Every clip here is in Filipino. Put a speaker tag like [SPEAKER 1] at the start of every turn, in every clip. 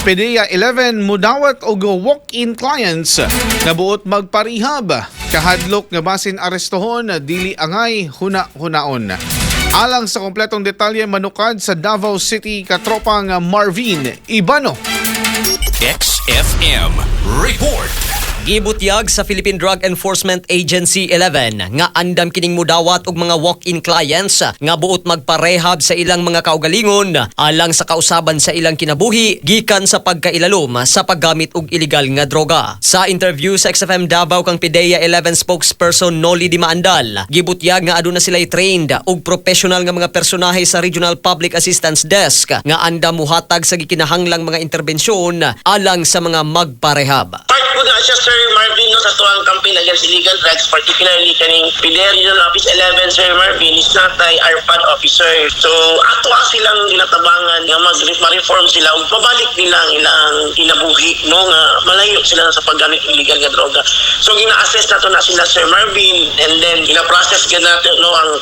[SPEAKER 1] PDEA 11 mudawat og walk-in clients nga buot magparehab. Kahadlok nga basin arestohon dili angay huna-hunaon. Alang sa kompletong detalye manukad sa Davao City katropang Marvin Ibano.
[SPEAKER 2] XFM Report.
[SPEAKER 3] Gibutyag sa Philippine Drug Enforcement Agency 11 nga andam kining mudawat og mga walk-in clients nga buot magparehab sa ilang mga kaugalingon alang sa kausaban sa ilang kinabuhi gikan sa pagkailalom sa paggamit og illegal nga droga. Sa interview sa XFM Davao kang PDEA 11 spokesperson Noli Di Maandal, gibutyag nga aduna sila'y trained og professional nga mga personahe sa Regional Public Assistance Desk nga andam muhatag sa gikinahanglang mga interbensyon alang sa mga magparehab.
[SPEAKER 4] Part po na siya, Sir Marvin, no, sa tuwang campaign against illegal drugs, particularly kaning PDEA Regional Office 11, Sir Marvin, is natay ARPAN officer. So, ato silang ginatabangan nga ma-reform sila ug pabalik nila ang ilang kinabuhi, no, nga malayo sila sa paggamit ng illegal nga droga. So, gina-assess nato na sila, Sir Marvin, and then gina-process nato, no, ang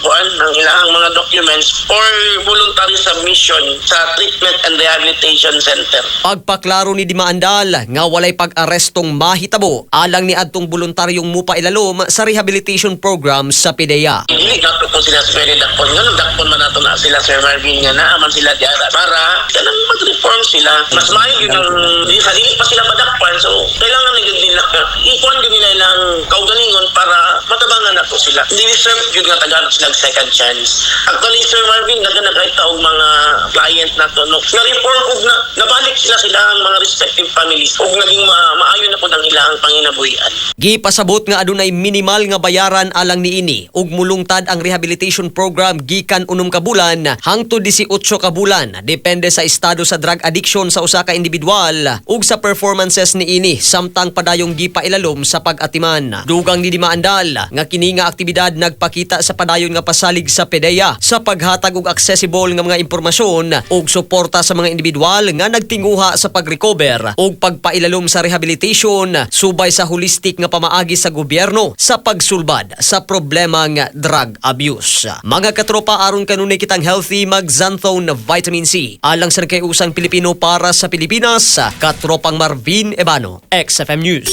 [SPEAKER 4] ilang mga documents for voluntary submission sa Treatment and Rehabilitation Center.
[SPEAKER 3] Pagpaklaro ni Di Maandal nga walay pag-arestong mahitabo alang ni adtong voluntaryong mupailalom sa rehabilitation program sa PDEA.
[SPEAKER 4] Dili nato kung sila pwede dakpon. Ganun dakpon man nato na sila, Sir Marvin, nga naaman sila diara para kanang mag-reform sila. Mas maayo yun ang sa dili pa sila padakpan. So, kailangan na yun nila. Ikuan yun nila ilang kaugalingon para matabangan nato sila. Hindi deserve yun nga taganap sila second chance. Actually, Sir Marvin, naganagay og mga client nato, no, na-reform og nabalik sila ang mga respective families og naging maayo na po ang ilang panginabuhian.
[SPEAKER 3] Gipasabot nga adunay minimal nga bayaran alang niini ug mulungtad ang rehabilitation program gikan 6 ka bulan hangtod 18 ka bulan depende sa estado sa drug addiction sa usa ka individual ug sa performances niini samtang padayong gipailalom sa pag-atiman. Dugang ni Di Maandal nga kini nga aktibidad nagpakita sa padayon nga pasalig sa PDEA sa paghatag og accessible nga mga impormasyon ug suporta sa mga individual nga nagtinguha sa pag-recover ug pagpailalom sa rehabilitation subay sa holistic nga pamaagi sa gobyerno sa pagsulbad sa problemang drug abuse. Mga katropa, aron kanunay kitang healthy mag Xanthone Vitamin C alang sa nagkaiusang Pilipino para sa Pilipinas, katropang Marvin Ibano, XFM News.